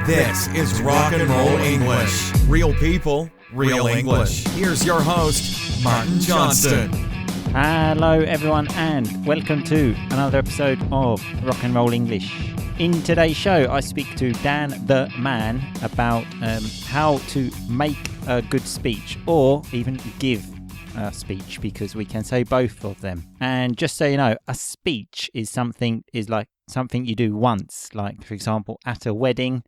This is Rock and Roll English. Real people, real English. Here's your host, Martin Johnston. Hello everyone and welcome to another episode of Rock and Roll English. In today's show I speak to Dan the Man about how to make a good speech or even give a speech, because we can say both of them. And just so you know, a speech is like something you do once, like for example at a wedding.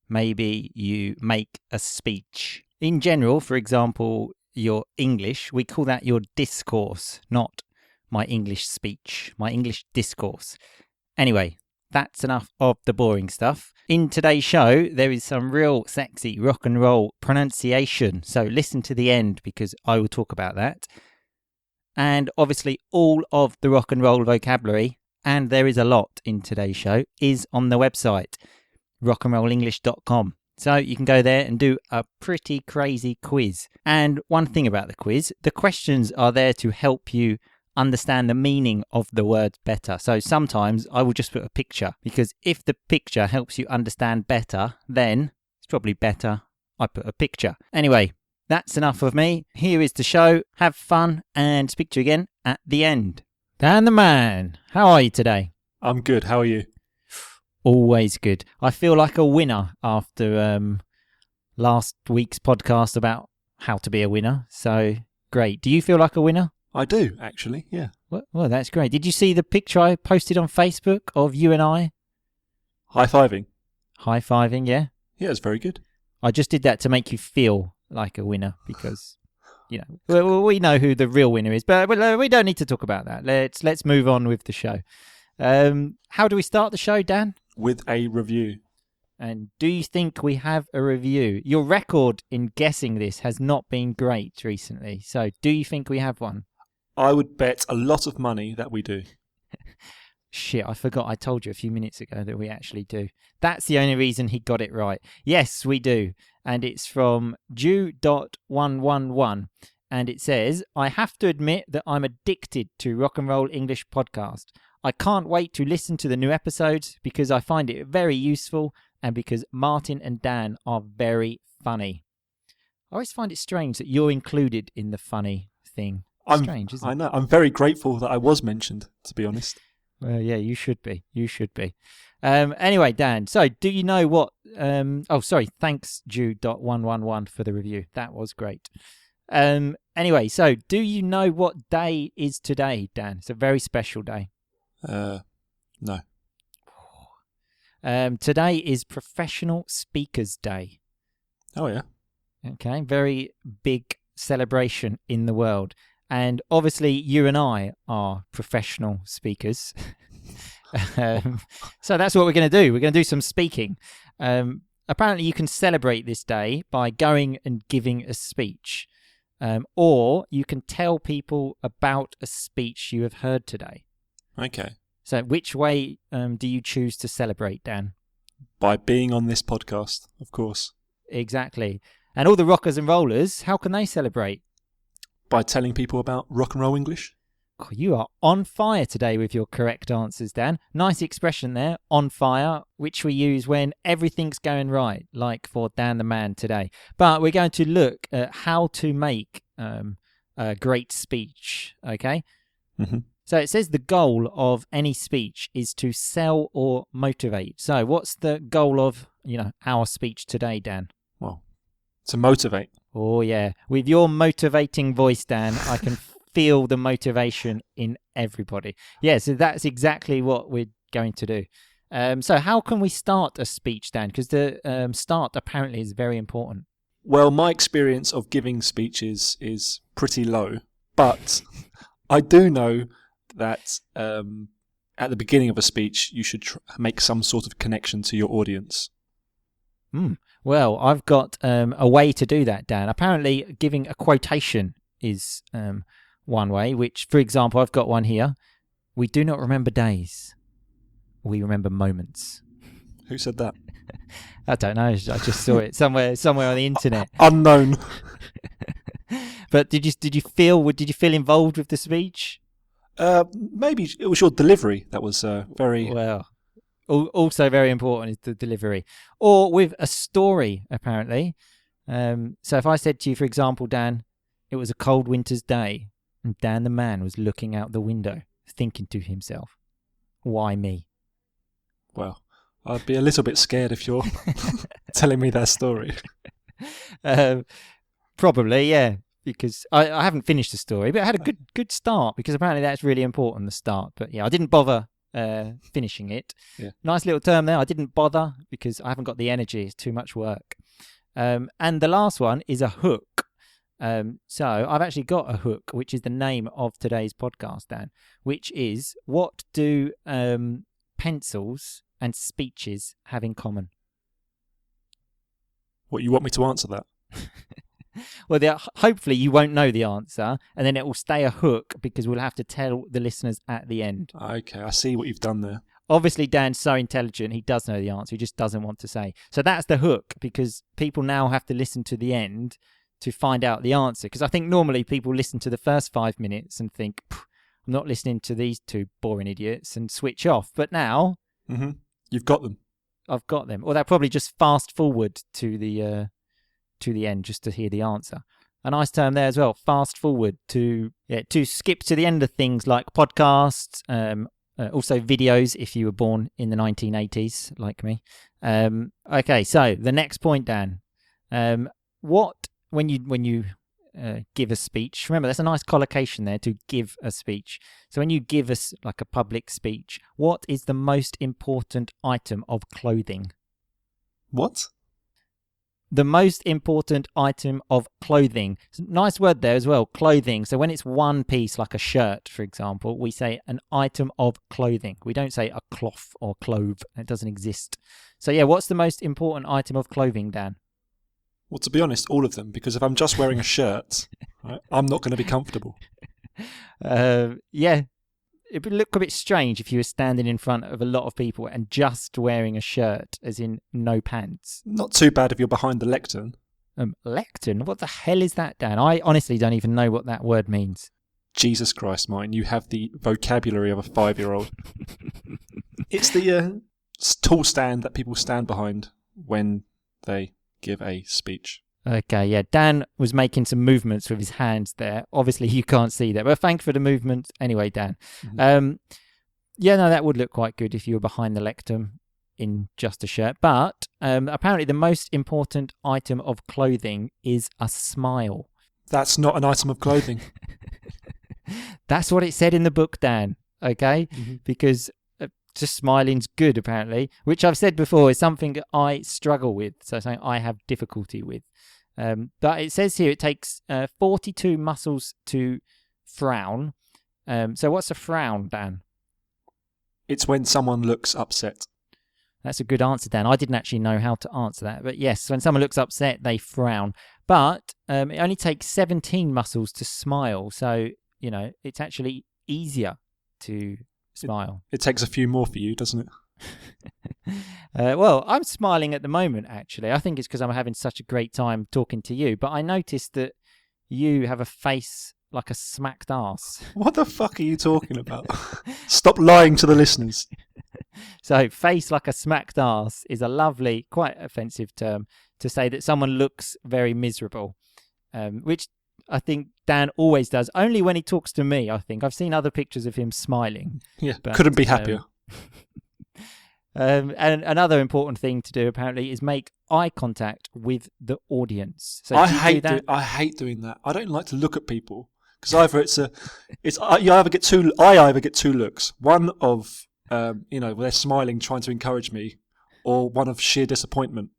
Maybe you make a speech. In general, for example, your English, we call that your discourse, not my English speech, my English discourse. Anyway, that's enough of the boring stuff. In today's show, there is some real sexy rock and roll pronunciation. So listen to the end because I will talk about that. And obviously all of the rock and roll vocabulary, and there is a lot in today's show, is on the website rockandrollenglish.com. So you can go there and do a pretty crazy quiz. And one thing about the quiz, the questions are there to help you understand the meaning of the words better. So sometimes I will just put a picture, because if the picture helps you understand better, then it's probably better I put a picture. Anyway, that's enough of me. Here is the show. Have fun and speak to you again at the end. Dan the Man, how are you today? I'm good. How are you? Always good. I feel like a winner after last week's podcast about how to be a winner. So great. Do you feel like a winner? I do, actually, yeah. Well, that's great. Did you see the picture I posted on Facebook of you and I? High-fiving. High-fiving, yeah? Yeah, it's very good. I just did that to make you feel like a winner because, you know, we know who the real winner is. But we don't need to talk about that. Let's move on with the show. How do we start the show, Dan? With a review. And do you think we have a review? Your record in guessing this has not been great recently. So do you think we have one? I would bet a lot of money that we do. Shit, I forgot I told you a few minutes ago that we actually do. That's the only reason he got it right. Yes, we do. And it's from Jew.111. And it says, I have to admit that I'm addicted to Rock and Roll English podcast. I can't wait to listen to the new episodes because I find it very useful and because Martin and Dan are very funny. I always find it strange that you're included in the funny thing. Strange, isn't it? I know. I'm very grateful that I was mentioned, to be honest. Well, yeah, you should be. You should be. Anyway, Dan, so do you know what... thanks, Jude.111 for the review. That was great. Anyway, so do you know what day is today, Dan? It's a very special day. No. Today is Professional Speakers Day. Oh, yeah. Okay, very big celebration in the world. And obviously you and I are professional speakers. So that's what we're going to do. We're going to do some speaking. Apparently you can celebrate this day by going and giving a speech. Or you can tell people about a speech you have heard today. Okay. So which way do you choose to celebrate, Dan? By being on this podcast, of course. Exactly. And all the rockers and rollers, how can they celebrate? By telling people about rock and roll English. Oh, you are on fire today with your correct answers, Dan. Nice expression there, on fire, which we use when everything's going right, like for Dan the Man today. But we're going to look at how to make a great speech, okay? Mm-hmm. So it says the goal of any speech is to sell or motivate. So what's the goal of, our speech today, Dan? Well, to motivate. Oh, yeah. With your motivating voice, Dan, I can feel the motivation in everybody. Yeah, so that's exactly what we're going to do. So how can we start a speech, Dan? Because the start apparently is very important. Well, my experience of giving speeches is pretty low, but I do know that at the beginning of a speech, you should make some sort of connection to your audience. Well, I've got a way to do that, Dan. Apparently, giving a quotation is one way, which, for example, I've got one here. We do not remember days. We remember moments. Who said that? I don't know. I just saw it somewhere on the internet. Unknown. But did you feel involved with the speech? Maybe it was your delivery that was very well. Also very important is the delivery. Or with a story, apparently. So if I said to you, for example, Dan, it was a cold winter's day, and Dan the man was looking out the window, thinking to himself, why me? Well, I'd be a little bit scared if you're telling me that story. Probably, yeah, because I haven't finished the story, but I had a good start, because apparently that's really important, the start. But yeah, I didn't bother finishing it. Yeah. Nice little term there. I didn't bother because I haven't got the energy. It's too much work. And the last one is a hook. So I've actually got a hook, which is the name of today's podcast, Dan, which is, what do pencils and speeches have in common? What, you want me to answer that? Well, hopefully you won't know the answer, and then it will stay a hook because we'll have to tell the listeners at the end. Okay, I see what you've done there. Obviously, Dan's so intelligent, he does know the answer. He just doesn't want to say. So that's the hook, because people now have to listen to the end to find out the answer. Because I think normally people listen to the first 5 minutes and think, I'm not listening to these two boring idiots, and switch off. But now... Mm-hmm. You've got them. I've got them. Or they'll probably just fast forward to the end just to hear the answer. A nice term there as well. Fast forward to skip to the end of things like podcasts, also videos if you were born in the 1980s like me. Okay, so the next point, Dan. When you give a speech, remember there's a nice collocation there, to give a speech. So when you give us like a public speech, what is the most important item of clothing? What? The most important item of clothing. Nice word there as well, clothing. So when it's one piece, like a shirt, for example, we say an item of clothing. We don't say a cloth or clove. It doesn't exist. So yeah, what's the most important item of clothing, Dan? Well, to be honest, all of them, because if I'm just wearing a shirt, right, I'm not going to be comfortable. Yeah. It would look a bit strange if you were standing in front of a lot of people and just wearing a shirt, as in no pants. Not too bad if you're behind the lectern. Lectern? What the hell is that, Dan? I honestly don't even know what that word means. Jesus Christ, Martin, you have the vocabulary of a 5-year-old. It's the tall stand that people stand behind when they give a speech. Okay, yeah, Dan was making some movements with his hands there. Obviously, you can't see that, but thanks for the movement. Anyway, Dan. Mm-hmm. Yeah, no, that would look quite good if you were behind the lectern in just a shirt. But apparently the most important item of clothing is a smile. That's not an item of clothing. That's what it said in the book, Dan, okay? Mm-hmm. Because... just smiling's good, apparently, which I've said before is something I struggle with, so something I have difficulty with. But it says here it takes 42 muscles to frown. So what's a frown, Dan? It's when someone looks upset. That's a good answer, Dan. I didn't actually know how to answer that. But yes, when someone looks upset, they frown. But it only takes 17 muscles to smile. So, it's actually easier to... smile. It takes a few more for you, doesn't it? Well, I'm smiling at the moment, actually. I think it's because I'm having such a great time talking to you. But I noticed that you have a face like a smacked arse. What the fuck are you talking about? Stop lying to the listeners. So, face like a smacked arse is a lovely, quite offensive term to say that someone looks very miserable, which I think Dan always does, only when he talks to me, I think. I've seen other pictures of him smiling. Yeah, but, couldn't be happier. And another important thing to do, apparently, is make eye contact with the audience. So I hate doing that. I don't like to look at people, because either I either get two looks. One of, they're smiling, trying to encourage me, or one of sheer disappointment.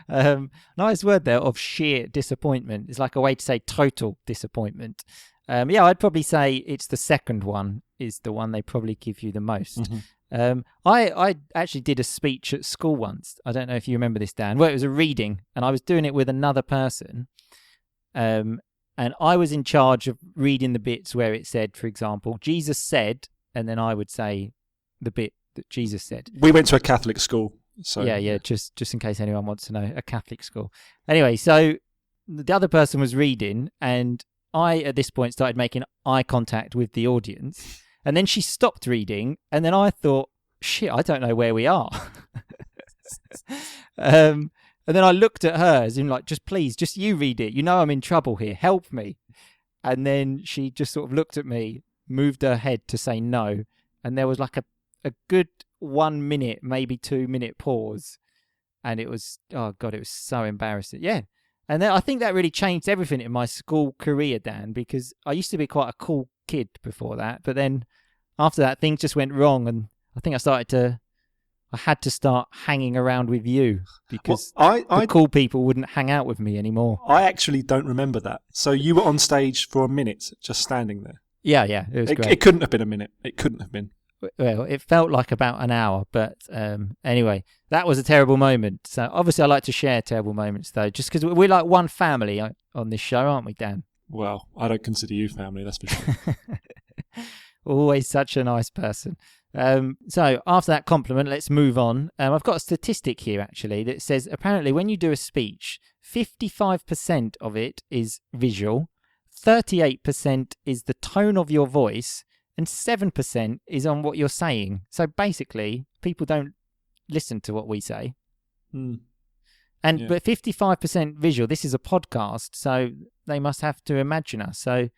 Nice word there, of sheer disappointment. It's like a way to say total disappointment. Yeah, I'd probably say it's the second one is the one they probably give you the most. Mm-hmm. I actually did a speech at school once. I don't know if you remember this, Dan. Well, it was a reading, and I was doing it with another person. And I was in charge of reading the bits where it said, for example, Jesus said, and then I would say the bit that Jesus said. We went to a Catholic school. So yeah, just in case anyone wants to know, a Catholic school. Anyway, so the other person was reading, and I, at this point, started making eye contact with the audience, and then she stopped reading, and then I thought, shit, I don't know where we are. And then I looked at her as in like, just please, just you read it. You know I'm in trouble here. Help me. And then she just sort of looked at me, moved her head to say no. And there was like a good 1 minute, maybe 2 minute pause. And it was, oh God, it was so embarrassing. Yeah. And then I think that really changed everything in my school career, Dan, because I used to be quite a cool kid before that. But then after that, things just went wrong. And I think I had to start hanging around with you because the cool people wouldn't hang out with me anymore. I actually don't remember that. So you were on stage for a minute, just standing there. Yeah, it was great. It couldn't have been a minute. It couldn't have been. Well, it felt like about an hour, but anyway, that was a terrible moment. So obviously I like to share terrible moments, though, just because we're like one family on this show, aren't we, Dan? Well, I don't consider you family, that's for sure. Always such a nice person. So after that compliment, let's move on. I've got a statistic here, actually, that says apparently when you do a speech, 55% of it is visual, 38% is the tone of your voice, and 7% is on what you're saying. So basically, people don't listen to what we say. Mm. But 55% visual. This is a podcast, so they must have to imagine us. So,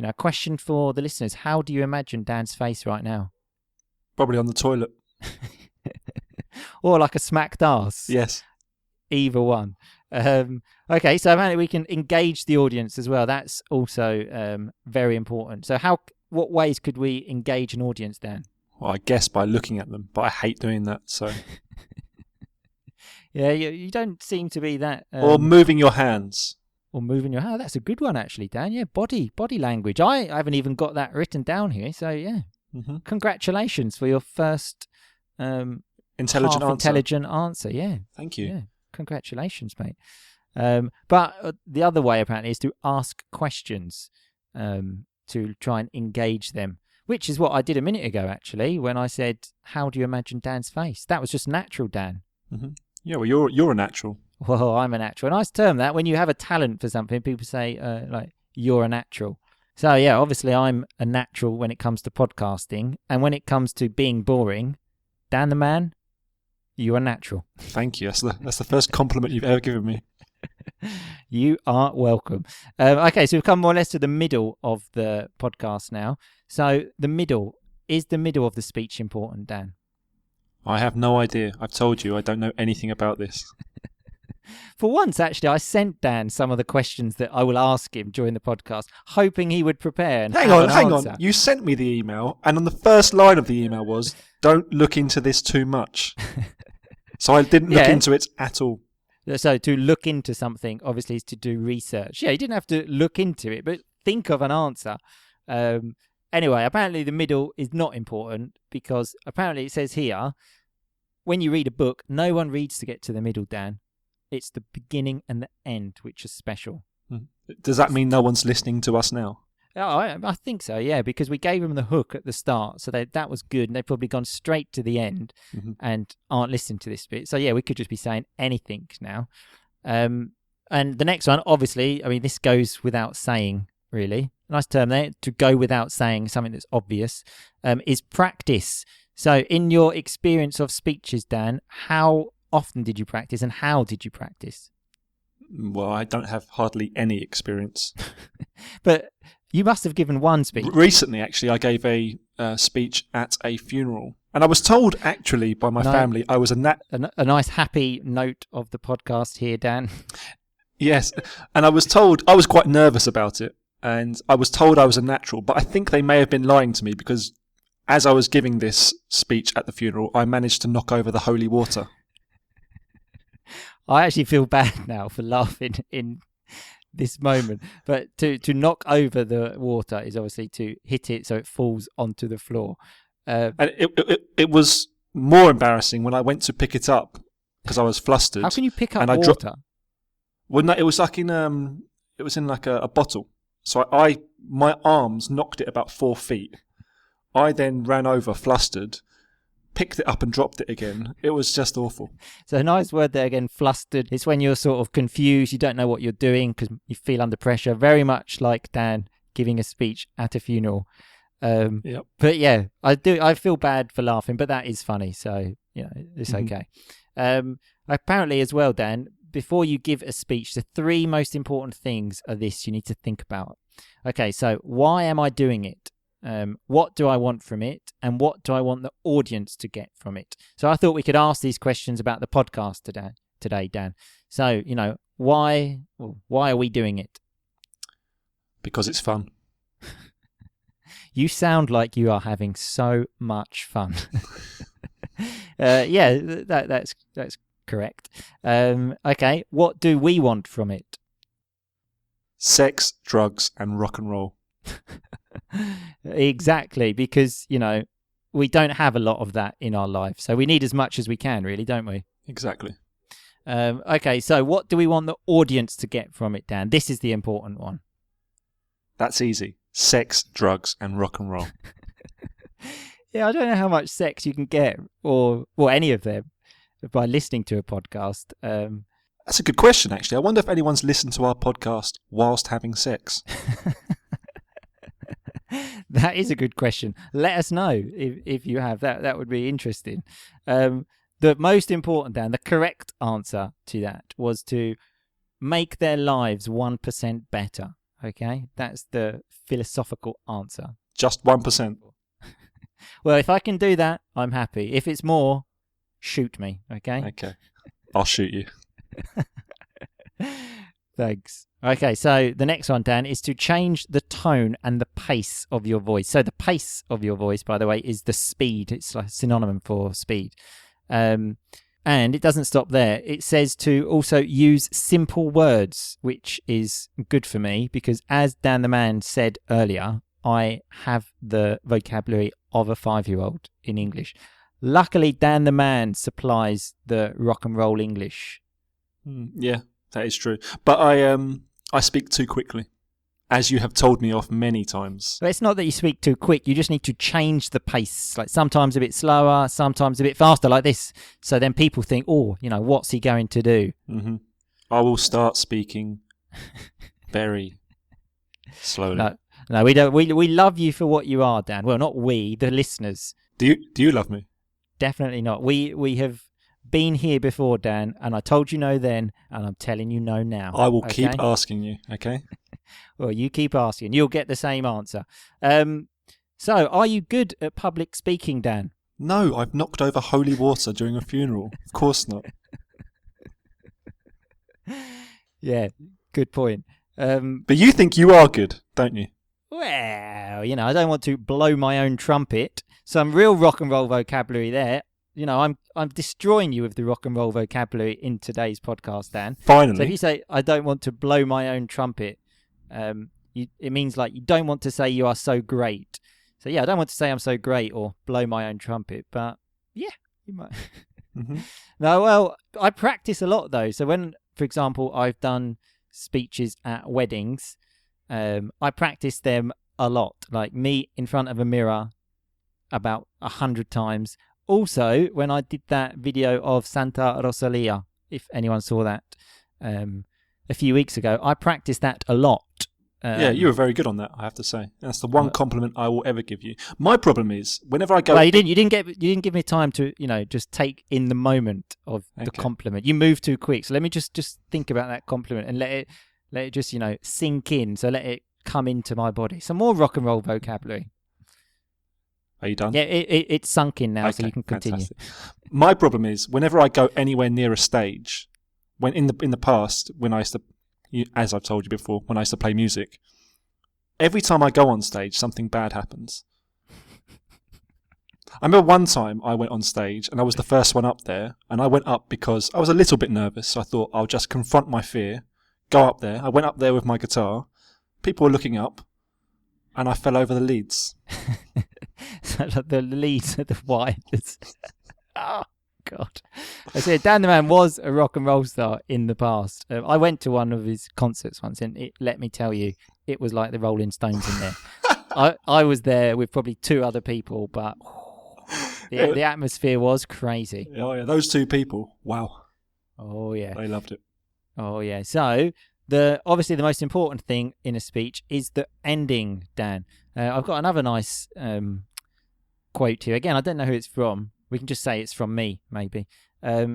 a question for the listeners: how do you imagine Dan's face right now? Probably on the toilet. Or like a smacked arse. Yes. Either one. Okay, so apparently we can engage the audience as well. That's also very important. So what ways could we engage an audience, Dan? Well, I guess by looking at them, but I hate doing that, so... Yeah, you don't seem to be that... or moving your hands. Or moving your hand. That's a good one, actually, Dan. Yeah, body language. I haven't even got that written down here, so yeah. Mm-hmm. Congratulations for your first intelligent answer. Yeah. Thank you. Yeah. Congratulations, mate. But the other way, apparently, is to ask questions to try and engage them, which is what I did a minute ago, actually, when I said, how do you imagine Dan's face? That was just natural, Dan. Mm-hmm. Yeah, well, you're a natural. Well, I'm a natural. A nice term, that. When you have a talent for something, people say, like, you're a natural. So, yeah, obviously I'm a natural when it comes to podcasting. And when it comes to being boring, Dan the man, you are natural. Thank you. That's the first compliment you've ever given me. You are welcome. Okay, so we've come more or less to the middle of the podcast now. So is the middle of the speech important, Dan? I have no idea. I've told you I don't know anything about this. For once, actually, I sent Dan some of the questions that I will ask him during the podcast, hoping he would prepare. And hang on. You sent me the email, and on the first line of the email was, don't look into this too much. So I didn't look into it at all. So to look into something, obviously, is to do research. Yeah, you didn't have to look into it, but think of an answer. Anyway, apparently the middle is not important because apparently it says here, when you read a book, no one reads to get to the middle, Dan. It's the beginning and the end, which is special. Does that mean no one's listening to us now? Oh, I think so, yeah, because we gave them the hook at the start, so that was good, and they've probably gone straight to the end and aren't listening to this bit. So, yeah, we could just be saying anything now. And the next one, obviously, I mean, this goes without saying, really. Nice term there, to go without saying something that's obvious, is practice. So, in your experience of speeches, Dan, how often did you practice and how did you practice? Well, I don't have hardly any experience. But you must have given one speech. Recently, actually, I gave a speech at a funeral. And I was told, actually, by my family, I was a nice happy note of the podcast here, Dan. Yes. And I was told, I was quite nervous about it. And I was told I was a natural. But I think they may have been lying to me because as I was giving this speech at the funeral, I managed to knock over the holy water. I actually feel bad now for laughing in this moment, but to knock over the water is obviously to hit it so it falls onto the floor. And it was more embarrassing when I went to pick it up because I was flustered. How can you pick up water? Well, no, it was like in a bottle. So my arms knocked it about 4 feet. I then ran over flustered, picked it up and dropped it again. It was just awful. So a nice word there again, flustered. It's when you're sort of confused, you don't know what you're doing because you feel under pressure, very much like Dan giving a speech at a funeral. Yep. But yeah, I feel bad for laughing, but that is funny. So, it's okay. Apparently as well, Dan, before you give a speech, the three most important things are this you need to think about. Okay, so why am I doing it? What do I want from it? And what do I want the audience to get from it? So I thought we could ask these questions about the podcast today, Dan. So, why are we doing it? Because it's fun. You sound like you are having so much fun. That's correct. Okay, what do we want from it? Sex, drugs, and rock and roll. Exactly, because, we don't have a lot of that in our life. So we need as much as we can, really, don't we? Exactly. Okay, so what do we want the audience to get from it, Dan? This is the important one. That's easy. Sex, drugs, and rock and roll. Yeah, I don't know how much sex you can get, or any of them, by listening to a podcast. That's a good question, actually. I wonder if anyone's listened to our podcast whilst having sex. That is a good question. Let us know if you have. That would be interesting. The most important, Dan, the correct answer to that was to make their lives 1% better. Okay, that's the philosophical answer. Just 1%. Well, if I can do that, I'm happy. If it's more, shoot me. Okay. Okay. I'll shoot you. Thanks. Okay, so the next one, Dan, is to change the tone and the pace of your voice. So the pace of your voice, by the way, is the speed. It's like a synonym for speed. And it doesn't stop there. It says to also use simple words, which is good for me because, as Dan the Man said earlier, I have the vocabulary of a 5-year-old in English. Luckily, Dan the Man supplies the rock and roll English. Yeah, that is true. But I speak too quickly, as you have told me off many times. But it's not that you speak too quick. You just need to change the pace. Like sometimes a bit slower, sometimes a bit faster, like this. So then people think, what's he going to do? Mm-hmm. I will start speaking very slowly. No, we don't. We love you for what you are, Dan. Well, not we, the listeners. Do you love me? Definitely not. We have been here before, Dan, and I told you no then, and I'm telling you no now. I will keep asking you, okay? Well, you keep asking. You'll get the same answer. So, are you good at public speaking, Dan? No, I've knocked over holy water during a funeral. Of course not. Yeah, good point. But you think you are good, don't you? Well, I don't want to blow my own trumpet. Some real rock and roll vocabulary there. I'm destroying you with the rock and roll vocabulary in today's podcast, Dan. Finally. So if you say, I don't want to blow my own trumpet, it means like you don't want to say you are so great. So yeah, I don't want to say I'm so great or blow my own trumpet, but yeah, you might. Mm-hmm. No, well, I practice a lot though. So when, for example, I've done speeches at weddings, I practice them a lot. Like me in front of a mirror about 100 times. Also, when I did that video of Santa Rosalia, if anyone saw that a few weeks ago, I practiced that a lot. Yeah, you were very good on that, I have to say. That's the one compliment I will ever give you. My problem is, whenever I go... Well, you didn't give me time to, just take in the moment of the compliment. You moved too quick. So let me just think about that compliment and let it just, sink in. So let it come into my body. Some more rock and roll vocabulary. Are you done? Yeah, it's sunk in now, so you can continue. Fantastic. My problem is, whenever I go anywhere near a stage, when in the past, when I used to, as I've told you before, when I used to play music, every time I go on stage, something bad happens. I remember one time I went on stage and I was the first one up there, and I went up because I was a little bit nervous, so I thought I'll just confront my fear, go up there. I went up there with my guitar, people were looking up, and I fell over the leads. So the leads are the wires. Oh, God. I said Dan the Man was a rock and roll star in the past. I went to one of his concerts once, and let me tell you, it was like the Rolling Stones in there. I was there with probably 2 other people, but the atmosphere was crazy. Oh, yeah, those 2 people, wow. Oh, yeah. They loved it. Oh, yeah. So, obviously the most important thing in a speech is the ending, Dan. I've got another nice quote here. Again, I don't know who it's from. We can just say it's from me, maybe.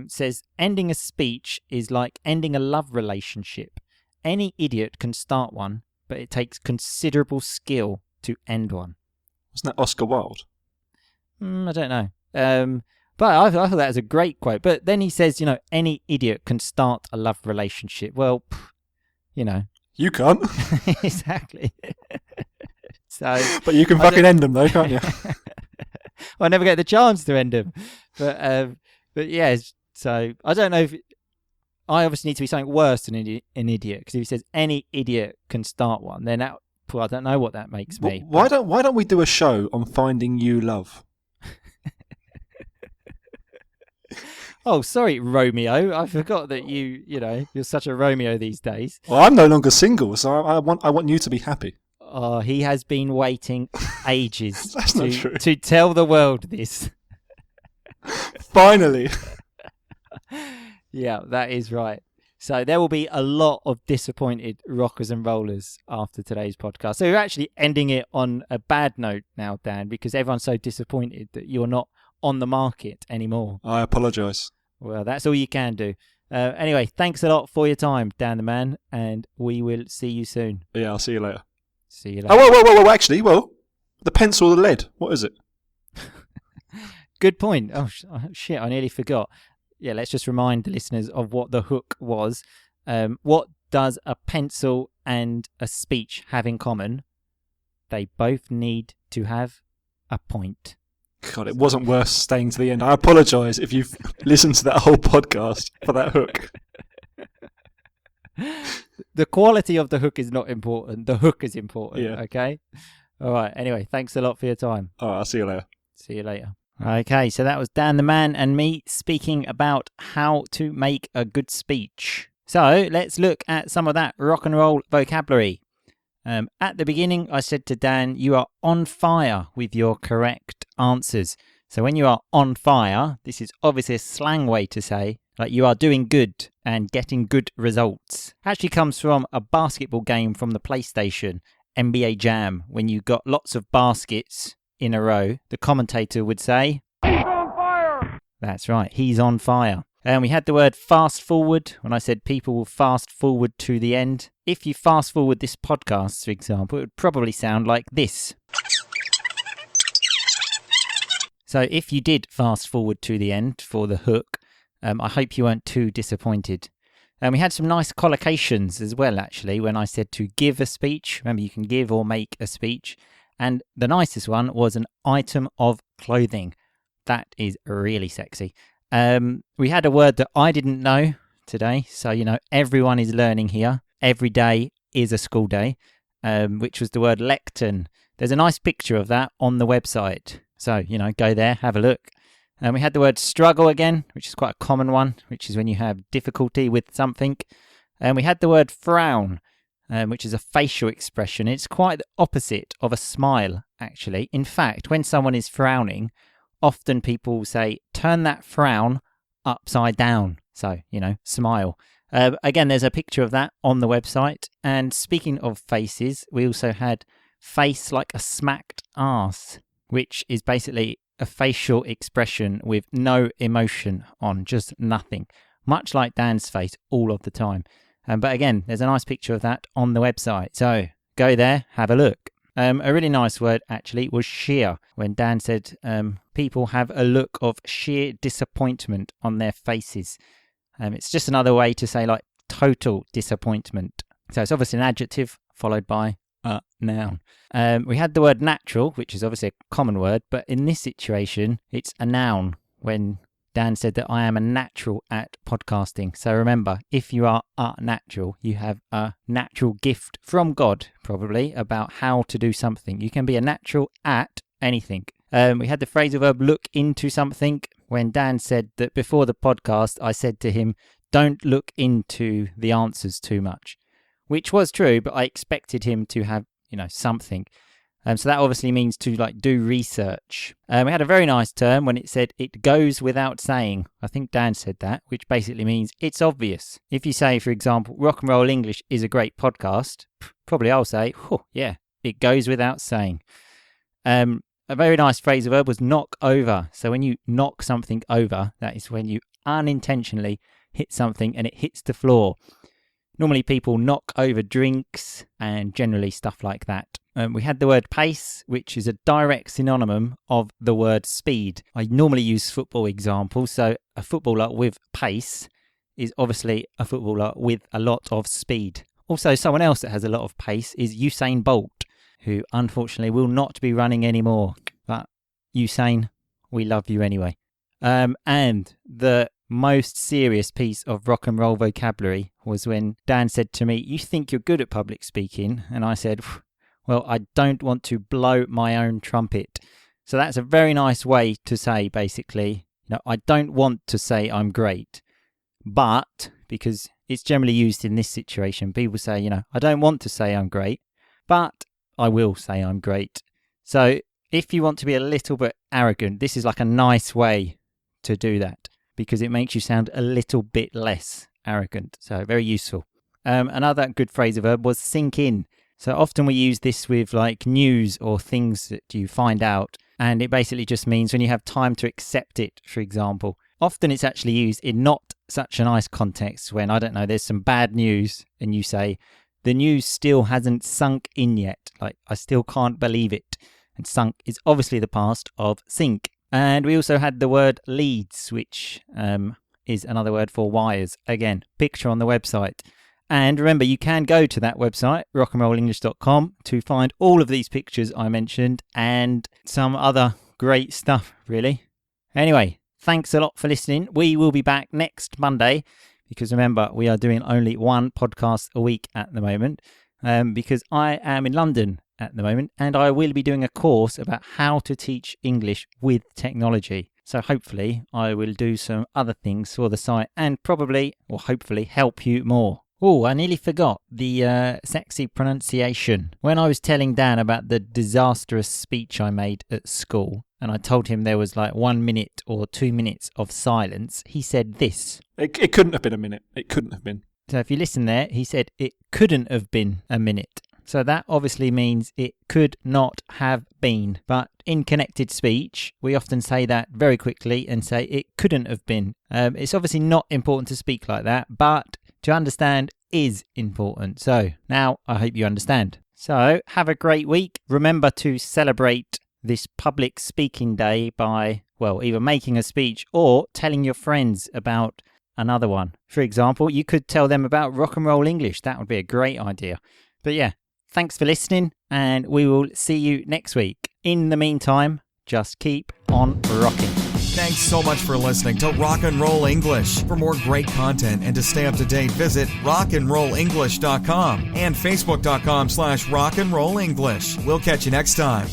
Says, ending a speech is like ending a love relationship. Any idiot can start one, but it takes considerable skill to end one. Wasn't that Oscar Wilde? I don't know. But I thought that was a great quote. But then he says, any idiot can start a love relationship. Well, You can't. Exactly. So, but you can fucking end them though, can't you? I never get the chance to end them. But yeah, so I don't know if... I obviously need to be something worse than an idiot, because if he says any idiot can start one, then I don't know what that makes me. Why don't we do a show on finding you love? Oh, sorry, Romeo. I forgot that you're such a Romeo these days. Well, I'm no longer single, so I want you to be happy. Oh, he has been waiting ages That's not true. to tell the world this. Finally. Yeah, that is right. So there will be a lot of disappointed rockers and rollers after today's podcast. So we're actually ending it on a bad note now, Dan, because everyone's so disappointed that you're not on the market anymore. I apologise. Well, that's all you can do. Anyway, thanks a lot for your time, Dan the Man, and we will see you soon. Yeah, I'll see you later. See you later. Oh, whoa, actually, the pencil or the lead, what is it? Good point. Oh, shit, I nearly forgot. Yeah, let's just remind the listeners of what the hook was. What does a pencil and a speech have in common? They both need to have a point. God, it wasn't worth staying to the end. I apologise if you've listened to that whole podcast for that hook. The quality of the hook is not important. The hook is important, Yeah. Okay? All right, anyway, thanks a lot for your time. All right, I'll see you later. See you later. Okay, so that was Dan the Man and me speaking about how to make a good speech. So let's look at some of that rock and roll vocabulary. At the beginning, I said to Dan, you are on fire with your correct answers. So when you are on fire, this is obviously a slang way to say like you are doing good and getting good results. Actually comes from a basketball game from the PlayStation, NBA Jam, when you got lots of baskets in a row. The commentator would say, "He's on fire!" That's right, he's on fire. And we had the word fast forward when I said people will fast forward to the end. If you fast forward this podcast, for example, it would probably sound like this. So if you did fast forward to the end for the hook, I hope you weren't too disappointed. And we had some nice collocations as well, actually, when I said to give a speech. Remember, you can give or make a speech. And the nicest one was an item of clothing. That is really sexy. We had a word that I didn't know today. So, everyone is learning here. Every day is a school day, which was the word lectern. There's a nice picture of that on the website. So, go there, have a look. And we had the word struggle again, which is quite a common one, which is when you have difficulty with something. And we had the word frown, which is a facial expression. It's quite the opposite of a smile, actually. In fact, when someone is frowning, often people say, turn that frown upside down. So, smile. Again, there's a picture of that on the website. And speaking of faces, we also had face like a smacked arse, which is basically a facial expression with no emotion on, just nothing. Much like Dan's face all of the time. But again, there's a nice picture of that on the website. So go there, have a look. A really nice word, actually, was sheer, when Dan said people have a look of sheer disappointment on their faces. It's just another way to say, like, total disappointment. So it's obviously an adjective followed by a noun. We had the word natural, which is obviously a common word, but in this situation, it's a noun when Dan said that I am a natural at podcasting. So remember, if you are a natural, you have a natural gift from God, probably, about how to do something. You can be a natural at anything. We had the phrasal verb look into something when Dan said that before the podcast, I said to him, don't look into the answers too much, which was true, but I expected him to have, something. So that obviously means to do research. We had a very nice term when it said it goes without saying. I think Dan said that, which basically means it's obvious. If you say, for example, Rock and Roll English is a great podcast, probably I'll say, oh, yeah, It goes without saying. A very nice phrasal verb was knock over. So when you knock something over, that is when you unintentionally hit something and it hits the floor. Normally people knock over drinks and generally stuff like that. We had the word pace, which is a direct synonym of the word speed. I normally use football examples. So a footballer with pace is obviously a footballer with a lot of speed. Also, someone else that has a lot of pace is Usain Bolt, who unfortunately will not be running anymore. But Usain, we love you anyway. And the most serious piece of rock and roll vocabulary was when Dan said to me, "You think you're good at public speaking?" And I said, "Well, I don't want to blow my own trumpet." So that's a very nice way to say, basically, I don't want to say I'm great, but because it's generally used in this situation, people say, I don't want to say I'm great, but I will say I'm great. So if you want to be a little bit arrogant, this is like a nice way to do that, because it makes you sound a little bit less arrogant. So very useful. Another good phrasal verb was sink in. So often we use this with like news or things that you find out, and it basically just means when you have time to accept it, for example. Often it's actually used in not such a nice context when, I don't know, there's some bad news and you say, the news still hasn't sunk in yet. Like, I still can't believe it. And sunk is obviously the past of sink. And we also had the word leads, which is another word for wires. Again, picture on the website. And remember, you can go to that website, rockandrollenglish.com, to find all of these pictures I mentioned and some other great stuff, really. Anyway, thanks a lot for listening. We will be back next Monday, because remember, we are doing only one podcast a week at the moment, because I am in London at the moment, and I will be doing a course about how to teach English with technology. So hopefully I will do some other things for the site and probably, or hopefully, help you more. Oh, I nearly forgot the sexy pronunciation. When I was telling Dan about the disastrous speech I made at school, and I told him there was like 1 minute or 2 minutes of silence, he said this. It couldn't have been a minute. It couldn't have been. So if you listen there, he said it couldn't have been a minute. So that obviously means it could not have been. But in connected speech, we often say that very quickly and say it couldn't have been. It's obviously not important to speak like that, but to understand is important. So now I hope you understand. So have a great week. Remember to celebrate this public speaking day by, well, either making a speech or telling your friends about another one. For example, you could tell them about rock and roll English. That would be a great idea. But yeah, thanks for listening, and we will see you next week. In the meantime, just keep on rocking. Thanks so much for listening to Rock and Roll English. For more great content and to stay up to date, visit rockandrollenglish.com and facebook.com/rockandrollenglish. We'll catch you next time.